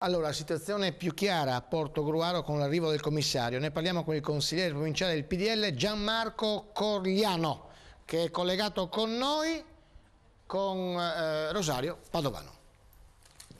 Allora, la situazione è più chiara a Portogruaro con l'arrivo del commissario. Ne parliamo con il consigliere provinciale del PDL Gianmarco Corigliano, che è collegato con noi, con Rosario Padovano.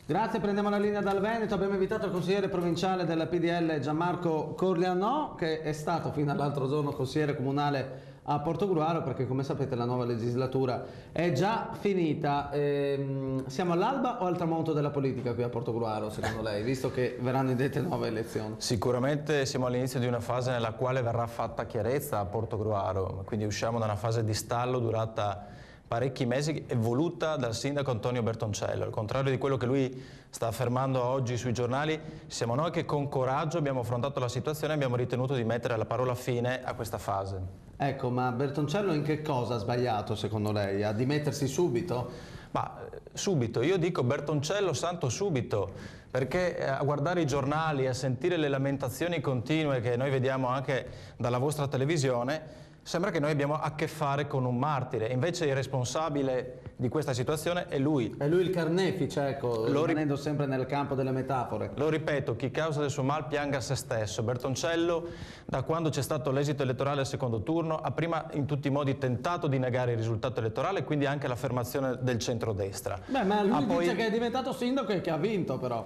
Grazie, prendiamo la linea dal Veneto. Abbiamo invitato il consigliere provinciale della PDL Gianmarco Corigliano, che è stato fino all'altro giorno consigliere comunale a Portogruaro, perché come sapete la nuova legislatura è già finita. Siamo all'alba o al tramonto della politica qui a Portogruaro, secondo lei, visto che verranno indette nuove elezioni? Sicuramente siamo all'inizio di una fase nella quale verrà fatta chiarezza a Portogruaro, quindi usciamo da una fase di stallo durata parecchi mesi e voluta dal sindaco Antonio Bertoncello. Al contrario di quello che lui sta affermando oggi sui giornali, siamo noi che con coraggio abbiamo affrontato la situazione e abbiamo ritenuto di mettere la parola fine a questa fase. Ecco, ma Bertoncello in che cosa ha sbagliato secondo lei? A dimettersi subito? Ma subito, io dico Bertoncello santo subito, perché a guardare i giornali, a sentire le lamentazioni continue che noi vediamo anche dalla vostra televisione, sembra che noi abbiamo a che fare con un martire, invece il responsabile di questa situazione è lui. È lui il carnefice, ecco, rimanendo sempre nel campo delle metafore. Lo ripeto, chi causa del suo mal pianga se stesso. Bertoncello, da quando c'è stato l'esito elettorale al secondo turno, ha prima in tutti i modi tentato di negare il risultato elettorale e quindi anche l'affermazione del centrodestra. Beh, ma lui dice che è diventato sindaco e che ha vinto però.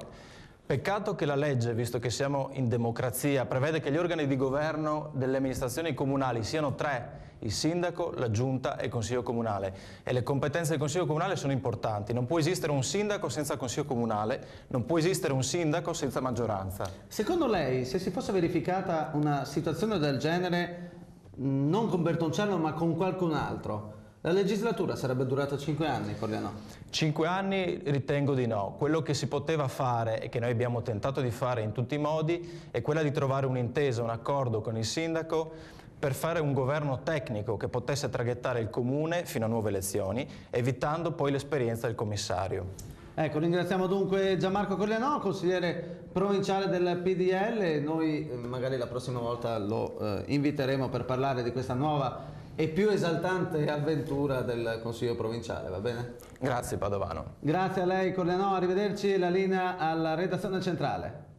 Peccato che la legge, visto che siamo in democrazia, prevede che gli organi di governo delle amministrazioni comunali siano tre: il sindaco, la giunta e il consiglio comunale. E le competenze del consiglio comunale sono importanti. Non può esistere un sindaco senza consiglio comunale, non può esistere un sindaco senza maggioranza. Secondo lei, se si fosse verificata una situazione del genere, non con Bertoncello ma con qualcun altro, la legislatura sarebbe durata 5 anni, Corigliano? 5 anni ritengo di no. Quello che si poteva fare e che noi abbiamo tentato di fare in tutti i modi è quella di trovare un'intesa, un accordo con il sindaco per fare un governo tecnico che potesse traghettare il comune fino a nuove elezioni, evitando poi l'esperienza del commissario. Ecco, ringraziamo dunque Gianmarco Corigliano, consigliere provinciale del PDL. Noi magari la prossima volta lo inviteremo per parlare di questa nuova e più esaltante avventura del Consiglio provinciale, va bene? Grazie Padovano. Grazie a lei Corigliano, arrivederci, la linea alla redazione centrale.